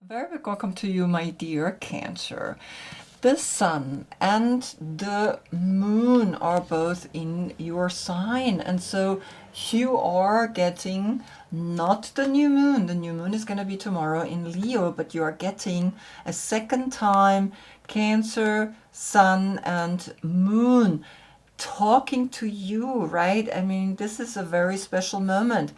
Very big welcome to you, my dear Cancer. The sun and the moon are both in your sign, and so you are getting not the new moon. The new moon is going to be tomorrow in Leo, but you are getting a second time Cancer, sun, and moon talking to you, right? I mean, this is a very special moment.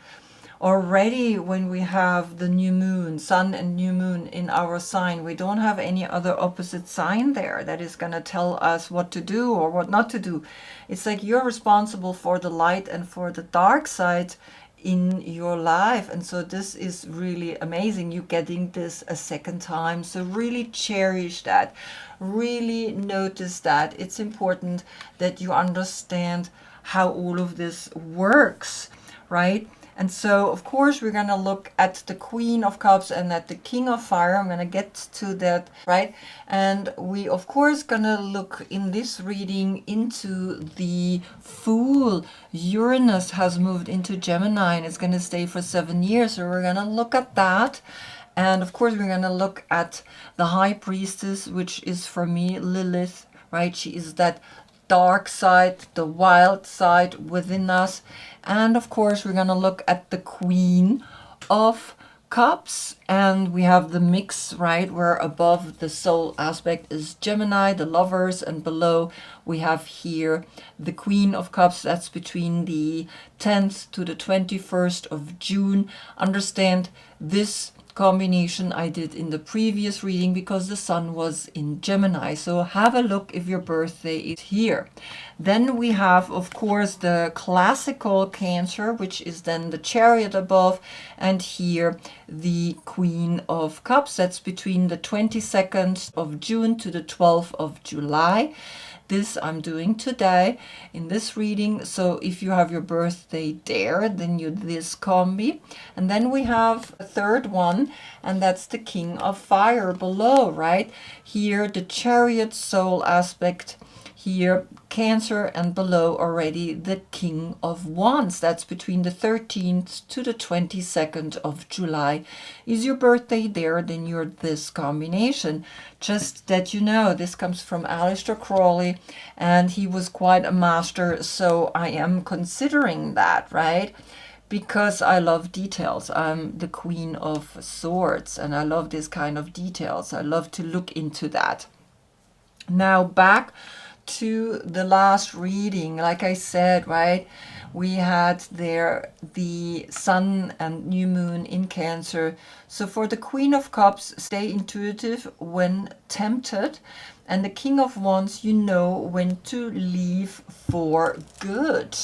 Already when we have the new moon, sun and new moon in our sign, we don't have any other opposite sign there that is going to tell us what to do or what not to do. It's like you're responsible for the light and for the dark side in your life. And so this is really amazing, you getting this a second time. So really cherish that, really notice that. It's important that you understand how all of this works, right? And so, of course, we're going to look at the Queen of Cups and at the King of Fire. I'm going to get to that, right? And we, of course, going to look in this reading into the Fool. Uranus has moved into Gemini and it's going to stay for 7 years. So we're going to look at that. And, of course, we're going to look at the High Priestess, which is, for me, Lilith, right? She is that dark side, the wild side within us. And of course, we're going to look at the Queen of Cups, and we have the mix, right, where above the soul aspect is Gemini, the lovers, and below we have here the Queen of Cups. That's between the 10th to the 21st of June. Understand this combination I did in the previous reading because the sun was in Gemini. So have a look if your birthday is here. Then we have, of course, the classical Cancer, which is then the Chariot above, and here the Queen of Cups. That's between the 22nd of June to the 12th of July. This I'm doing today in this reading. So if you have your birthday there, then you this combi. And then we have a third one, and that's the King of Fire below, right? Here the Chariot soul aspect, here Cancer, and below already the King of Wands. That's between the 13th to the 22nd of July. Is your birthday there, then you're this combination. Just that you know, this comes from Aleister Crowley, and he was quite a master, so I am considering that, right? Because I love details. I'm the Queen of Swords, and I love this kind of details. I love to look into that. Now back to the last reading. Like I said, right, we had there the sun and new moon in Cancer. So for the Queen of Cups, stay intuitive when tempted, and the King of Wands, you know when to leave for good.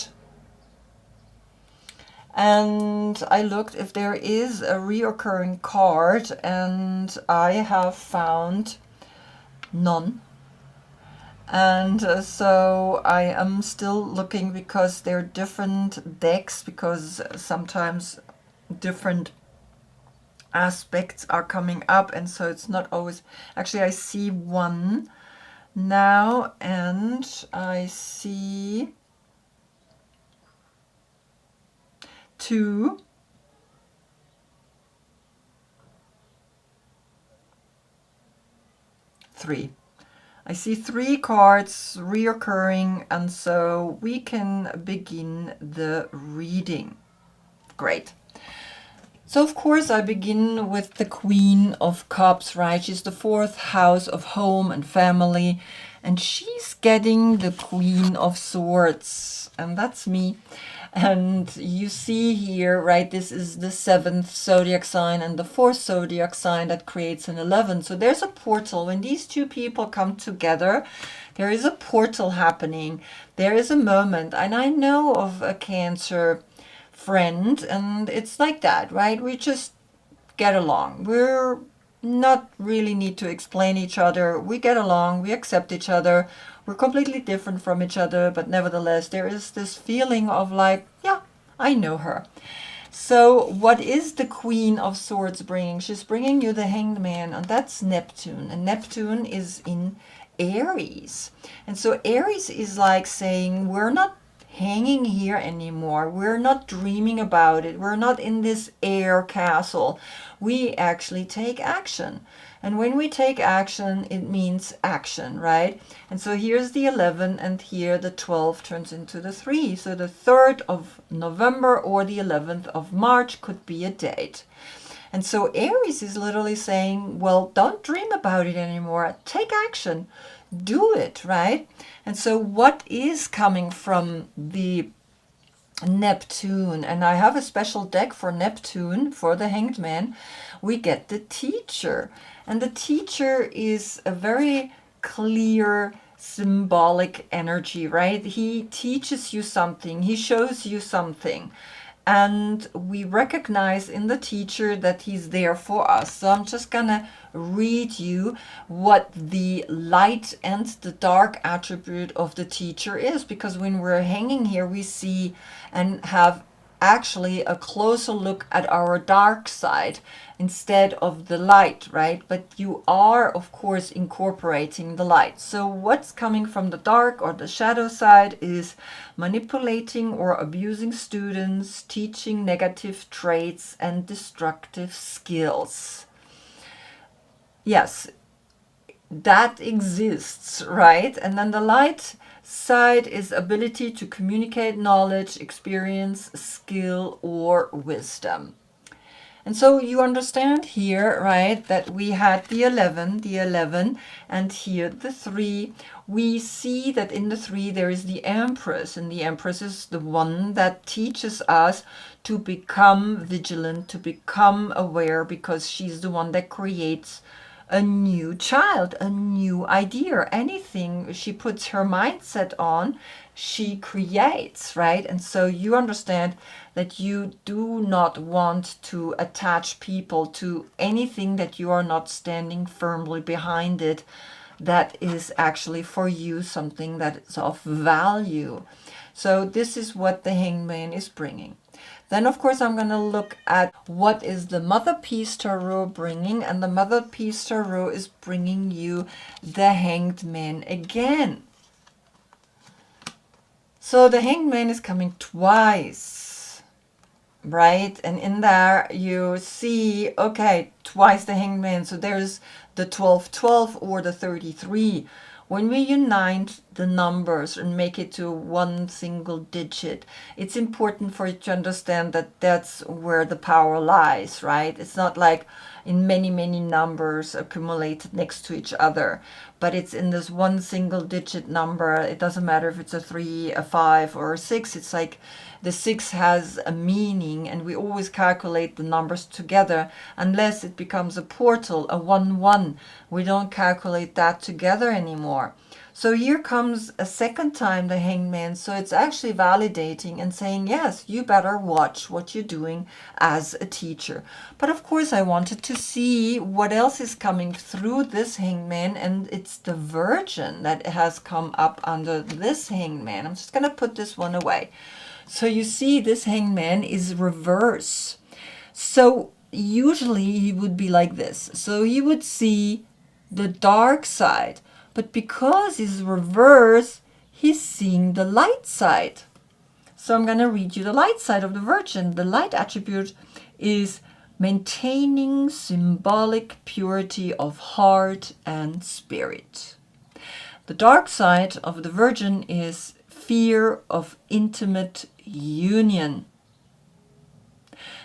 And I looked if there is a reoccurring card, and I have found none. And so I am still looking because they're different decks, because sometimes different aspects are coming up, and so it's not always. Actually, I see one now, and I see two, three. I see 3 cards reoccurring, and so we can begin the reading. Great. So of course I begin with the Queen of Cups, right? She's the 4th house of home and family, and she's getting the Queen of Swords, and that's me. And you see here, right, this is the 7th zodiac sign and the 4th zodiac sign that creates an 11. So there's a portal. When these two people come together, there is a portal happening. There is a moment. And I know of a Cancer friend, and it's like that, right? We just get along. We're not really need to explain each other. We get along, we accept each other. We're completely different from each other, but nevertheless, there is this feeling of like, yeah, I know her. So what is the Queen of Swords bringing? She's bringing you the Hanged Man, and that's Neptune. And Neptune is in Aries. And so Aries is like saying, we're not hanging here anymore. We're not dreaming about it. We're not in this air castle. We actually take action. And when we take action, it means action, right? And so here's the 11, and here the 12 turns into the 3. So the 3rd of November or the 11th of March could be a date. And so Aries is literally saying, well, don't dream about it anymore. Take action. Do it, right? And so what is coming from the Neptune, and I have a special deck for Neptune, for the Hanged Man, we get the Teacher. And the Teacher is a very clear, symbolic energy, right? He teaches you something, he shows you something. And we recognize in the Teacher that he's there for us. So I'm just gonna read you what the light and the dark attribute of the Teacher is, because when we're hanging here, we see and have actually a closer look at our dark side instead of the light, right? But you are, of course, incorporating the light. So what's coming from the dark or the shadow side is manipulating or abusing students, teaching negative traits and destructive skills. Yes, that exists, right? And then the light side is ability to communicate knowledge, experience, skill, or wisdom. And so you understand here, right, that we had the 11, and here the 3. We see that in the 3 there is the Empress, and the Empress is the one that teaches us to become vigilant, to become aware, because she's the one that creates a new child, a new idea. Anything she puts her mindset on, she creates, right? And so you understand that you do not want to attach people to anything that you are not standing firmly behind it, that is actually for you something that is of value. So this is what the Hanged Man is bringing. Then, of course, I'm going to look at what is the Mother Peace Tarot bringing. And the Mother Peace Tarot is bringing you the Hanged Man again. So the Hanged Man is coming twice, right? And in there you see, okay, twice the Hanged Man. So there's the 1212 or the 33. When we unite the numbers and make it to one single digit, it's important for you to understand that that's where the power lies, right? It's not like in many, many numbers accumulated next to each other, but it's in this one single digit number. It doesn't matter if it's a 3, a 5, or a 6. It's like the 6 has a meaning, and we always calculate the numbers together unless it becomes a portal, a 1-1. We don't calculate that together anymore. So here comes a second time the Hanged Man. So it's actually validating and saying, yes, you better watch what you're doing as a teacher. But of course, I wanted to see what else is coming through this Hanged Man, and it's the Virgin that has come up under this Hanged Man. I'm just going to put this one away. So you see, this Hanged Man is reverse. So usually he would be like this. So you would see the dark side, but because he's reverse, he's seeing the light side. So I'm going to read you the light side of the Virgin. The light attribute is maintaining symbolic purity of heart and spirit. The dark side of the Virgin is fear of intimate union.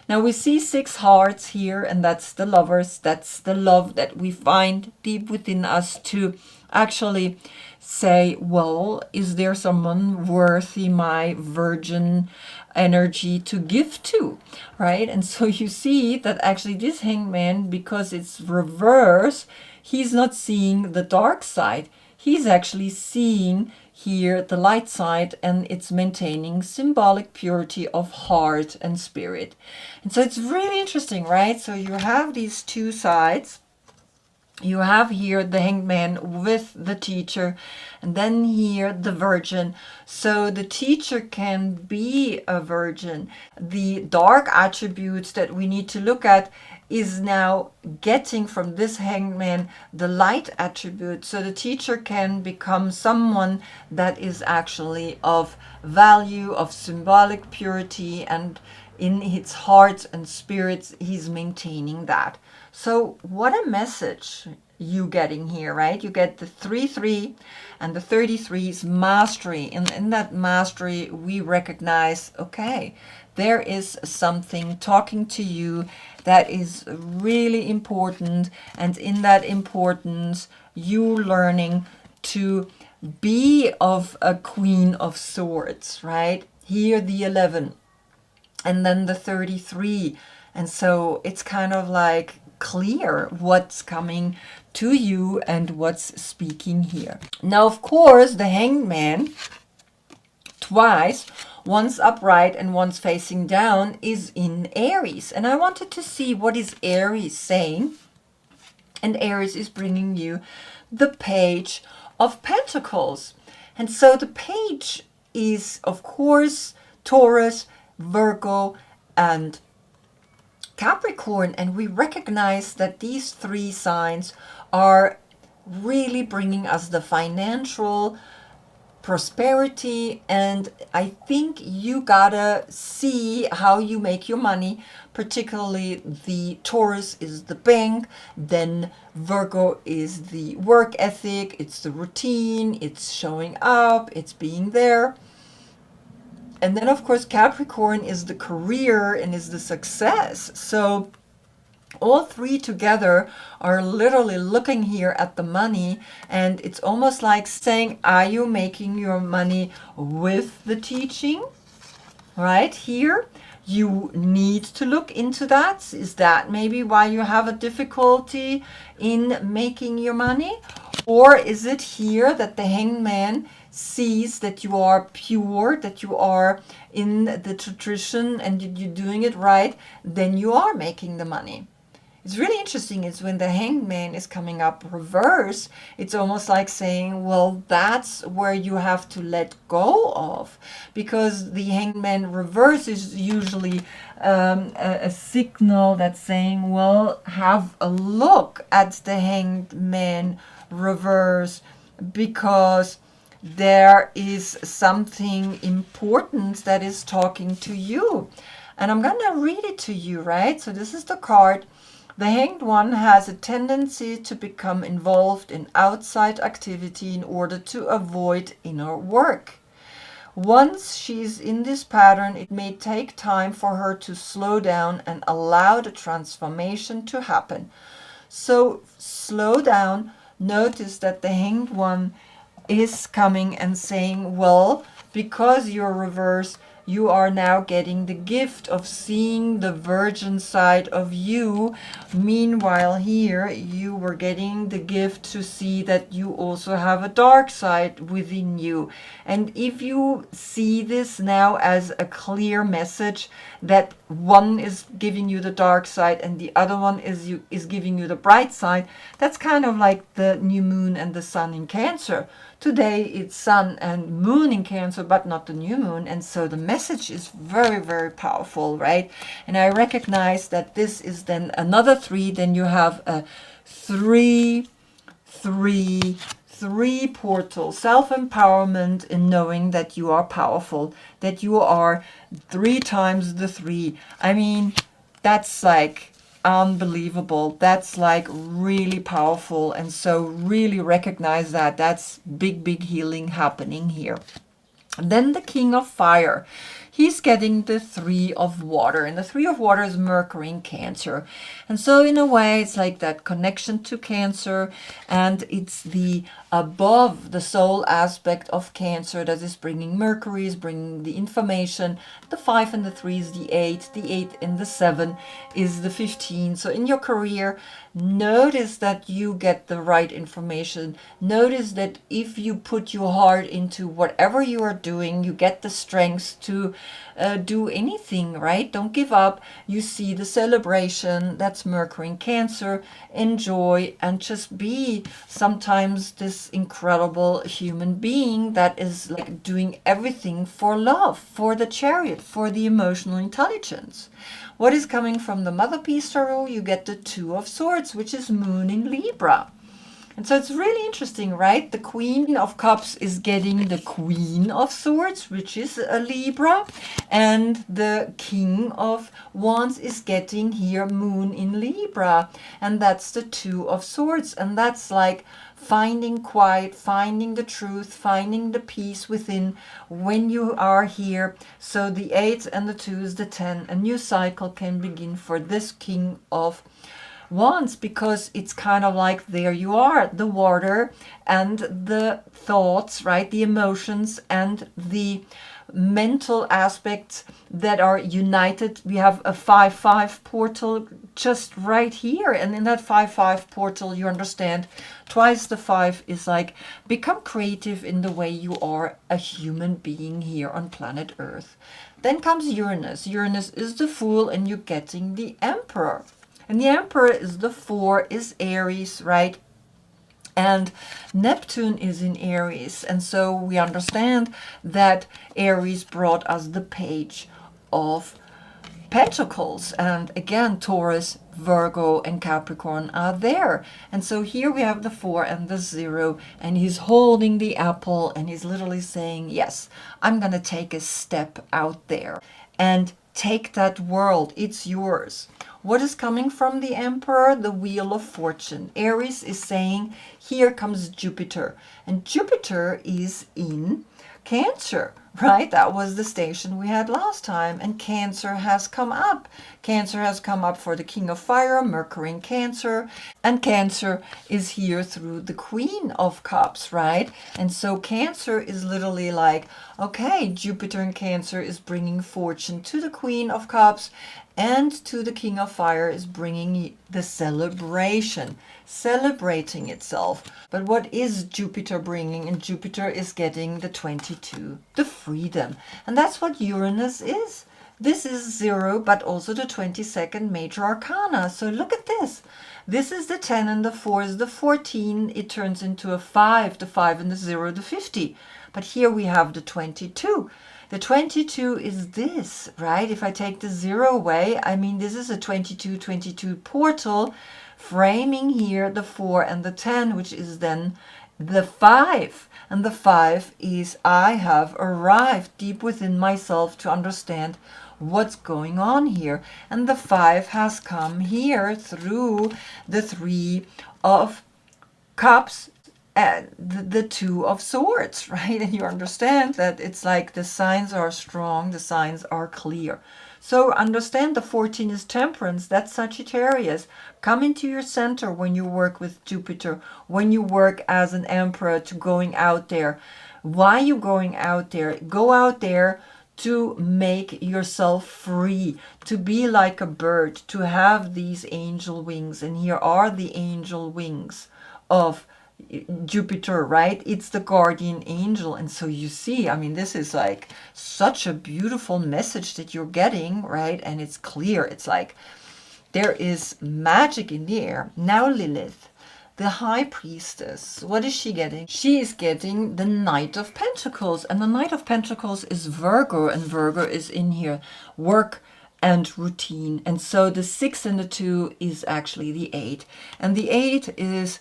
Now we see 6 hearts here, and that's the lovers. That's the love that we find deep within us to actually say, well, is there someone worthy my virgin energy to give to, right? And so you see that actually this Hanged Man, because it's reverse, he's not seeing the dark side. He's actually seeing here the light side, and it's maintaining symbolic purity of heart and spirit. And so it's really interesting, right? So you have these two sides, You have here the Hanged Man with the Teacher, and then here the Virgin. So the Teacher can be a Virgin. The dark attributes that we need to look at is now getting from this Hanged Man the light attribute. So the Teacher can become someone that is actually of value, of symbolic purity, and in its heart and spirits, he's maintaining that. So what a message you getting here, right? You get the 3-3 and the 33 is mastery. And in that mastery, we recognize, okay, there is something talking to you that is really important. And in that importance, you learning to be of a Queen of Swords, right? Here the 11 and then the 33. And so it's kind of like clear what's coming to you and what's speaking here. Now, of course, the Hanged Man twice, once upright and once facing down, is in Aries. And I wanted to see what is Aries saying. And Aries is bringing you the Page of Pentacles. And so the page is, of course, Taurus, Virgo, and Capricorn, and we recognize that these three signs are really bringing us the financial prosperity. And I think you gotta see how you make your money. Particularly the Taurus is the bank, then Virgo is the work ethic, it's the routine, it's showing up, it's being there. And then, of course, Capricorn is the career and is the success. So all three together are literally looking here at the money. And it's almost like saying, are you making your money with the teaching? Right here, you need to look into that. Is that maybe why you have a difficulty in making your money? Or is it here that the Hanged Man sees that you are pure, that you are in the tradition and you're doing it right, then you are making the money. It's really interesting is when the Hanged Man is coming up reverse, it's almost like saying, well, that's where you have to let go of, because the Hanged Man reverse is usually a signal that's saying, well, have a look at the Hanged Man reverse, because there is something important that is talking to you. And I'm going to read it to you, right? So this is the card. The Hanged One has a tendency to become involved in outside activity in order to avoid inner work. Once she's in this pattern, it may take time for her to slow down and allow the transformation to happen. So slow down. Notice that the Hanged One is coming and saying, well, because you're reversed, you are now getting the gift of seeing the virgin side of you. Meanwhile, here you were getting the gift to see that you also have a dark side within you. And if you see this now as a clear message that one is giving you the dark side and the other one is giving you the bright side, that's kind of like the new moon and the sun in Cancer. Today it's sun and moon in Cancer, but not the new moon. And so the message is very, very powerful, right? And I recognize that this is then another 3. Then you have a 3, 3, 3 portal. Self-empowerment in knowing that you are powerful, that you are 3 times the 3. I mean, that's like unbelievable. That's like really powerful. And so really recognize that that's big healing happening here. And then the King of Fire, he's getting the 3 of Water, and the 3 of Water is Mercury in Cancer. And so in a way it's like that connection to Cancer, and it's the above the soul aspect of Cancer that is bringing Mercury, is bringing the information. The 5 and the 3 is the 8, the 8 and the 7 is the 15. So in your career, notice that you get the right information. Notice that if you put your heart into whatever you are doing, you get the strength to do anything, right? Don't give up. You see the celebration, that's Mercury in Cancer. Enjoy and just be sometimes this incredible human being that is like doing everything for love, for the chariot, for the emotional intelligence. What is coming from the Mother Piece Tarot? You get the Two of Swords, which is Moon in Libra. And so it's really interesting, right? The Queen of Cups is getting the Queen of Swords, which is a Libra. And the King of Wands is getting here Moon in Libra. And that's the Two of Swords. And that's like finding quiet, finding the truth, finding the peace within when you are here. So the 8 and the 2 is the 10. A new cycle can begin for this King of Wands, because it's kind of like there you are, the water and the thoughts, right? The emotions and the mental aspects that are united. We have a 5-5 portal just right here, and in that 5-5 portal you understand twice the 5 is like become creative in the way you are a human being here on planet Earth. Then comes Uranus. Uranus is the Fool, and you're getting the Emperor. And the Emperor is the 4, is Aries, right? And Neptune is in Aries. And so we understand that Aries brought us the Page of Pentacles. And again, Taurus, Virgo, and Capricorn are there. And so here we have the 4 and the 0. And he's holding the apple. And he's literally saying, yes, I'm going to take a step out there and take that world. It's yours. What is coming from the Emperor? The Wheel of Fortune. Aries is saying, here comes Jupiter. And Jupiter is in Cancer, right? That was the station we had last time. And Cancer has come up. Cancer has come up for the King of Fire, Mercury in Cancer. And Cancer is here through the Queen of Cups, right? And so Cancer is literally like, okay, Jupiter in Cancer is bringing fortune to the Queen of Cups, and to the King of Fire is bringing the celebration, celebrating itself. But what is Jupiter bringing? And Jupiter is getting the 22, the freedom. And that's what Uranus is. This is 0, but also the 22nd major arcana. So look at this. This is the 10 and the 4 is the 14. It turns into a 5, the 5 and the 0, the 50. But here we have the 22. The 22 is this, right? If I take the 0 away, I mean, this is a 22 portal, framing here the 4 and the 10, which is then the 5. And the 5 is I have arrived deep within myself to understand what's going on here. And the 5 has come here through the 3 of Cups, the 2 of Swords, right? And you understand that it's like the signs are strong, the signs are clear. So understand the 14 is Temperance, that's Sagittarius. Come into your center when you work with Jupiter, when you work as an emperor to going out there. Why are you going out there? Go out there to make yourself free, to be like a bird, to have these angel wings. And here are the angel wings of Jupiter, right? It's the guardian angel. And so you see, I mean, this is like such a beautiful message that you're getting, right? And it's clear. It's like there is magic in the air. Now Lilith, the high priestess, what is she getting? She is getting the Knight of Pentacles. And the Knight of Pentacles is Virgo, and Virgo is in here, work and routine. And so the 6 and the 2 is actually the 8. And the 8 is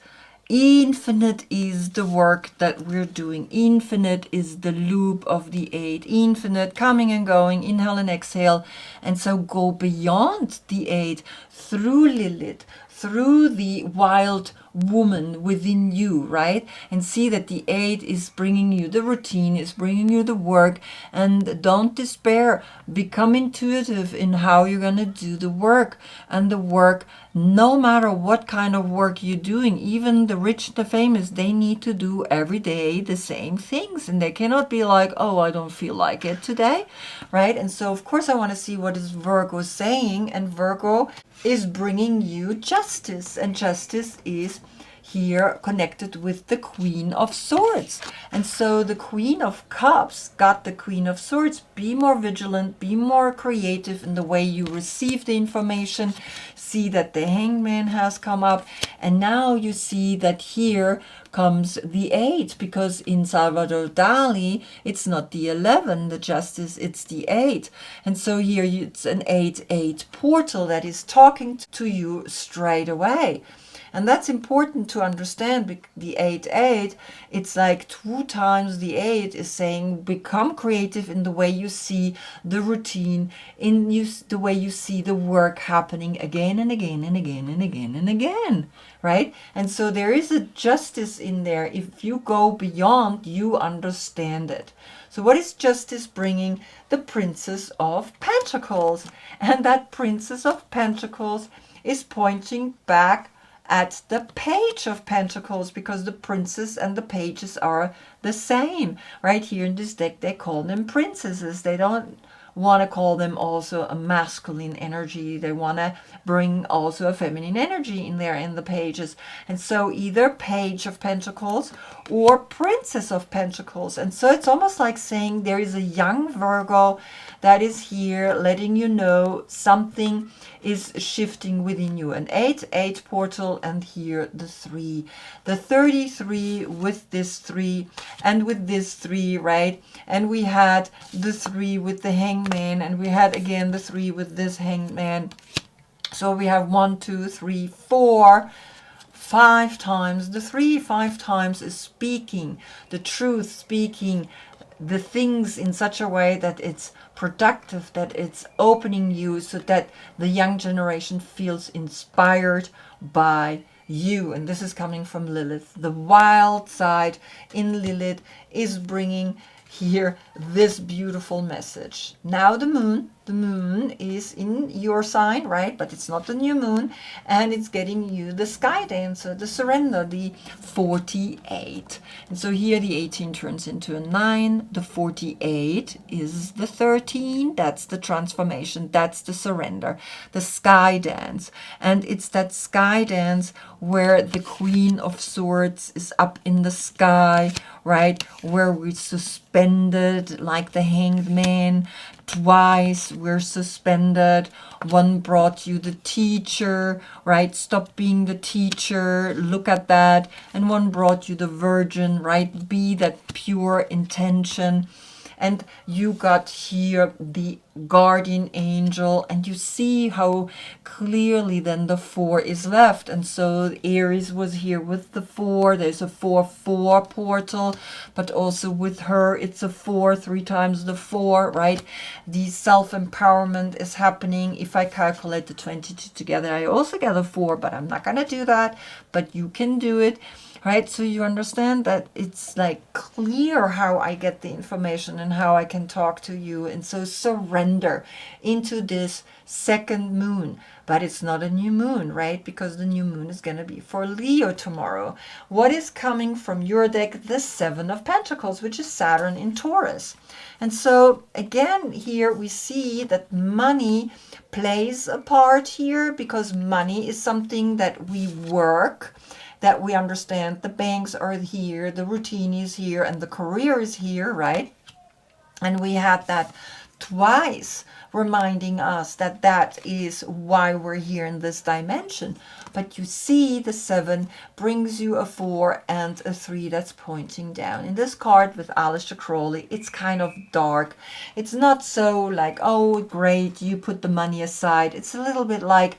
infinite, is the work that we're doing. Infinite is the loop of the 8. Infinite, coming and going, inhale and exhale. And so go beyond the 8 through Lilith, through the wild woman within you, right? And see that the 8 is bringing you the routine, is bringing you the work. And don't despair. Become intuitive in how you're going to do the work. And the work, no matter what kind of work you're doing, even the rich, the famous, they need to do every day the same things. And they cannot be like, oh, I don't feel like it today, right? And so, of course, I want to see what is Virgo saying. And Virgo is bringing you justice. And justice is here connected with the Queen of Swords. And so the Queen of Cups got the Queen of Swords. Be more vigilant, be more creative in the way you receive the information. See that the Hangman has come up, and now you see that here comes the 8, because in Salvador Dali it's not the 11, the justice, it's the 8. And so here it's an 8-8 portal that is talking to you straight away. And that's important to understand. The 8-8, it's like 2 times the 8 is saying become creative in the way you see the routine, in the way you see the work happening again and again and again and again and again, right? And so there is a justice in there. If you go beyond, you understand it. So what is justice bringing? The Princess of Pentacles. And that Princess of Pentacles is pointing back at the Page of Pentacles, because the princess and the pages are the same. Right here in this deck, they call them princesses. They don't want to call them also a masculine energy. They want to bring also a feminine energy in there in the pages. And so either Page of Pentacles or Princess of Pentacles. And so it's almost like saying there is a young Virgo that is here letting you know something is shifting within you. An 8-8 portal, and here the 3. The 33 with this 3 and with this 3, right? And we had the 3 with the Hangman, and we had again the 3 with this Hangman. So we have 1, 2, 3, 4, 5 times. The 3 5 times is speaking the truth, speaking the things in such a way that it's productive, that it's opening you, so that the young generation feels inspired by you. And this is coming from Lilith. The wild side in Lilith is bringing here this beautiful message. Now the moon is in your sign, right? But it's not the new moon, and it's getting you the sky dancer, the surrender, the 48. And so here the 18 turns into a 9. The 48 is the 13. That's the transformation. That's the surrender, the sky dance. And it's that sky dance where the Queen of Swords is up in the sky, right? Where we're suspended like the Hanged Man. Twice we're suspended. One brought you the teacher, right? Stop being the teacher. Look at that. And one brought you the virgin, right? Be that pure intention. And you got here the guardian angel, and you see how clearly then the 4 is left. And so Aries was here with the 4. There's a 4-4 portal, but also with her it's a 4, 3 times the 4, right? The self-empowerment is happening. If I calculate the 22 together, I also get a 4, but I'm not gonna do that, but you can do it. Right, so you understand that it's like clear how I get the information and how I can talk to you. And so surrender into this second moon. But it's not a new moon, right? Because the new moon is going to be for Leo tomorrow. What is coming from your deck? The 7 of Pentacles, which is Saturn in Taurus. And so again, here we see that money plays a part here, because money is something that we work, that we understand. The banks are here, the routine is here, and the career is here, right? And we had that twice, reminding us that that is why we're here in this dimension. But you see the 7 brings you a 4 and a 3 that's pointing down. In this card with Aleister Crowley, it's kind of dark. It's not so like, oh great, you put the money aside. It's a little bit like,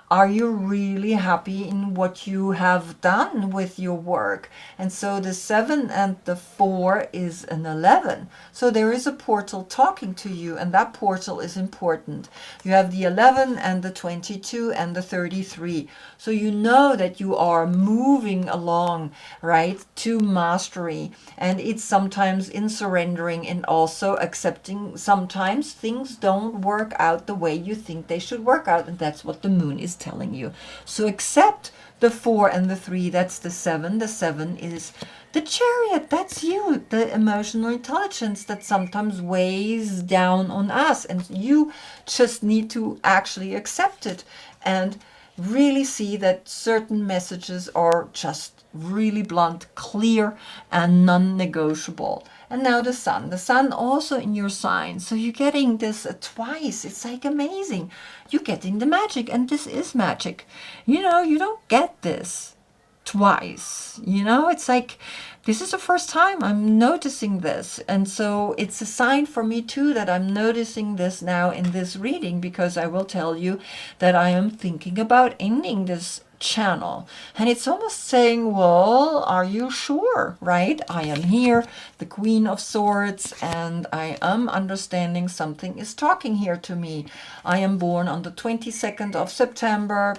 are you really happy in what you have done with your work? And so the 7 and the 4 is an 11. So there is a portal talking to you, and that portal is important. You have the 11 and the 22 and the 33. So you know that you are moving along, right, to mastery. And it's sometimes in surrendering and also accepting sometimes things don't work out the way you think they should work out. And that's what the moon is telling you. So accept the 4 and the 3. That's the 7. The 7 is the Chariot. That's you, the emotional intelligence that sometimes weighs down on us, and you just need to actually accept it and really see that certain messages are just really blunt, clear, and non-negotiable. And now the sun also in your sign. So you're getting this twice. It's like amazing. You're getting the magic, and this is magic. You know, you don't get this twice. You know, it's like this is the first time I'm noticing this. And so it's a sign for me too that I'm noticing this now in this reading, because I will tell you that I am thinking about ending this channel. And it's almost saying, well, are you sure? Right? I am here, the Queen of Swords, and I am understanding something is talking here to me. I am born on the 22nd of September,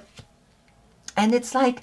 and it's like,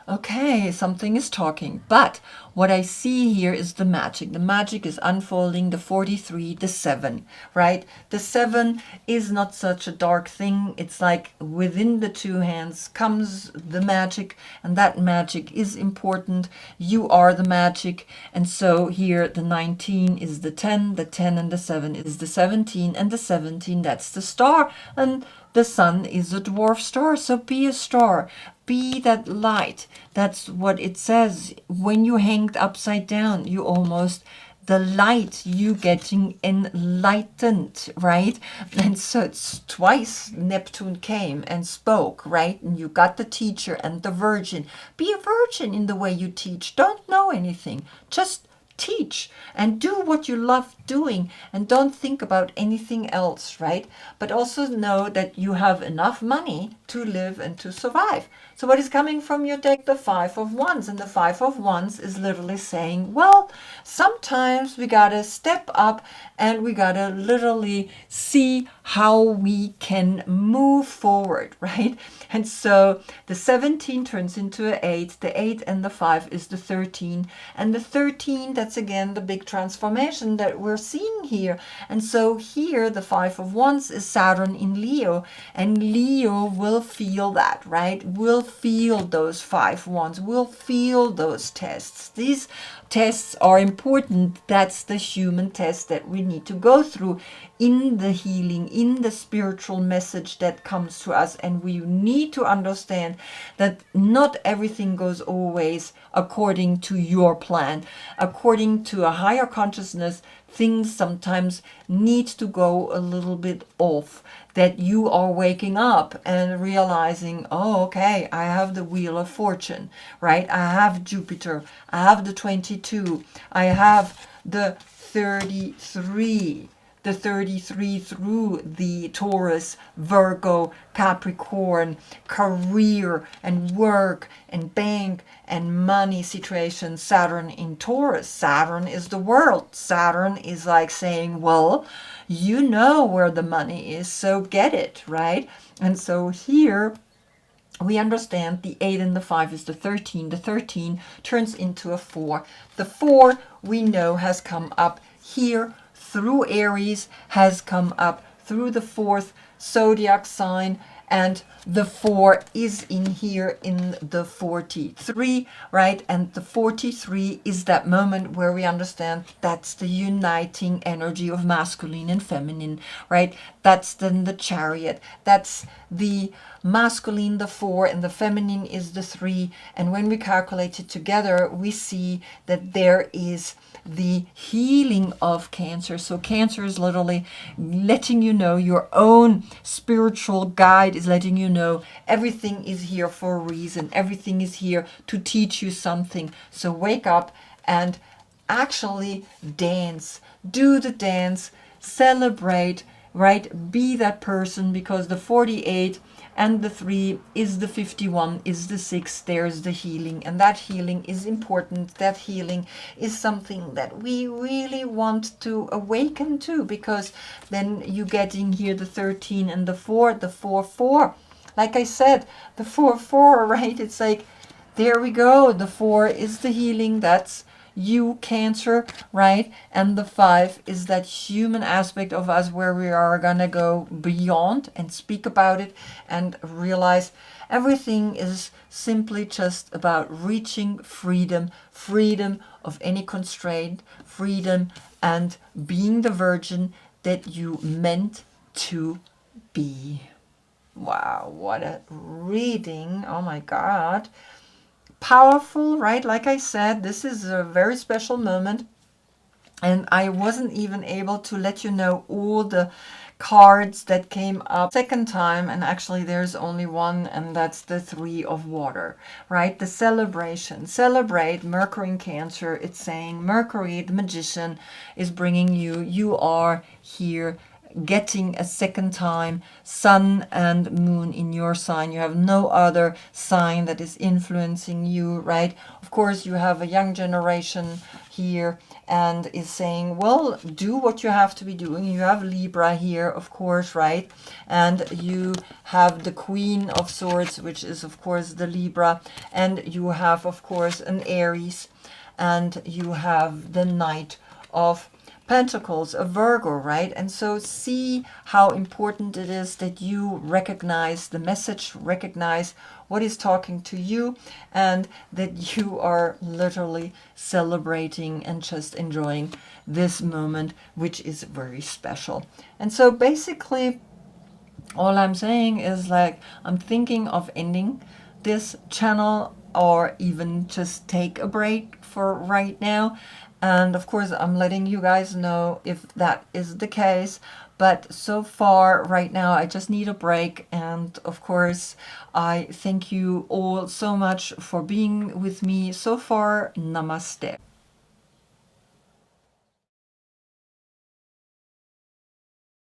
okay, something is talking. But what I see here is the magic. The magic is unfolding, the 43, the 7, right? The 7 is not such a dark thing. It's like within the two hands comes the magic, and that magic is important. You are the magic. And so here the 19 is the 10 and the 7 is the 17, and the 17, that's the star. And the sun is a dwarf star, so be a star. Be that light. That's what it says. When you hanged upside down, you almost, the light, you getting enlightened, right? And so it's twice Neptune came and spoke, right? And you got the teacher and the virgin. Be a virgin in the way you teach. Don't know anything. Just teach and do what you love doing, and don't think about anything else, right? But also know that you have enough money to live and to survive. So what is coming from your deck? The 5 of Wands. And the 5 of Wands is literally saying, well, sometimes we gotta step up and we gotta literally see how we can move forward, right? And so the 17 turns into an 8. The 8 and the 5 is the 13. And the 13, that's again the big transformation that we're seeing here. And so here the 5 of Wands is Saturn in Leo. And Leo will feel that, right? Will feel those 5 Wands. Will feel those tests. These tests are important. That's the human test that we need to go through in the healing, in the spiritual message that comes to us. And we need to understand that not everything goes always according to your plan. According to a higher consciousness, things sometimes need to go a little bit off. That you are waking up and realizing, oh, okay, I have the Wheel of Fortune, right? I have Jupiter, I have the 22, I have the 33. The 33 through the Taurus, Virgo, Capricorn, career and work and bank and money situation. Saturn in Taurus. Saturn is the world. Saturn is like saying, well, you know where the money is, so get it, right? And so here we understand the 8 and the 5 is the 13. The 13 turns into a 4. The 4 we know has come up here through Aries, has come up through the 4th zodiac sign, and the 4 is in here in the 43, right? And the 43 is that moment where we understand that's the uniting energy of masculine and feminine, right? That's then the Chariot. That's the masculine, the 4, and the feminine is the 3. And when we calculate it together, we see that there is the healing of Cancer. So Cancer is literally letting you know, your own spiritual guide is letting you know everything is here for a reason. Everything is here to teach you something. So wake up and actually dance. Do the dance. Celebrate, right? Be that person, because the 48 and the 3 is the 51, is the 6. There's the healing, and that healing is important. That healing is something that we really want to awaken to, because then you get in here the 13 and the 4, the 4-4. Like I said, the 4-4, right? It's like, there we go. The 4 is the healing. That's you, Cancer, right? And the 5 is that human aspect of us where we are gonna go beyond and speak about it and realize everything is simply just about reaching freedom, freedom of any constraint, freedom, and being the virgin that you meant to be. Wow, what a reading. Oh my God. Powerful, right? Like I said, this is a very special moment. And I wasn't even able to let you know all the cards that came up second time, and actually there's only one, and that's the Three of Water, right? The celebration. Celebrate Mercury in Cancer. It's saying Mercury, the magician, is bringing you. You are here getting a second time sun and moon in your sign. You have no other sign that is influencing you, right? Of course, you have a young generation here and is saying, well, do what you have to be doing. You have Libra here, of course, right? And you have the Queen of Swords, which is, of course, the Libra. And you have, of course, an Aries. And you have the Knight of Pentacles, a Virgo, right? And so see how important it is that you recognize the message, recognize what is talking to you, and that you are literally celebrating and just enjoying this moment, which is very special. And so basically, all I'm saying is, like, I'm thinking of ending this channel or even just take a break for right now. And of course, I'm letting you guys know if that is the case. But so far, right now, I just need a break. And of course, I thank you all so much for being with me so far. Namaste.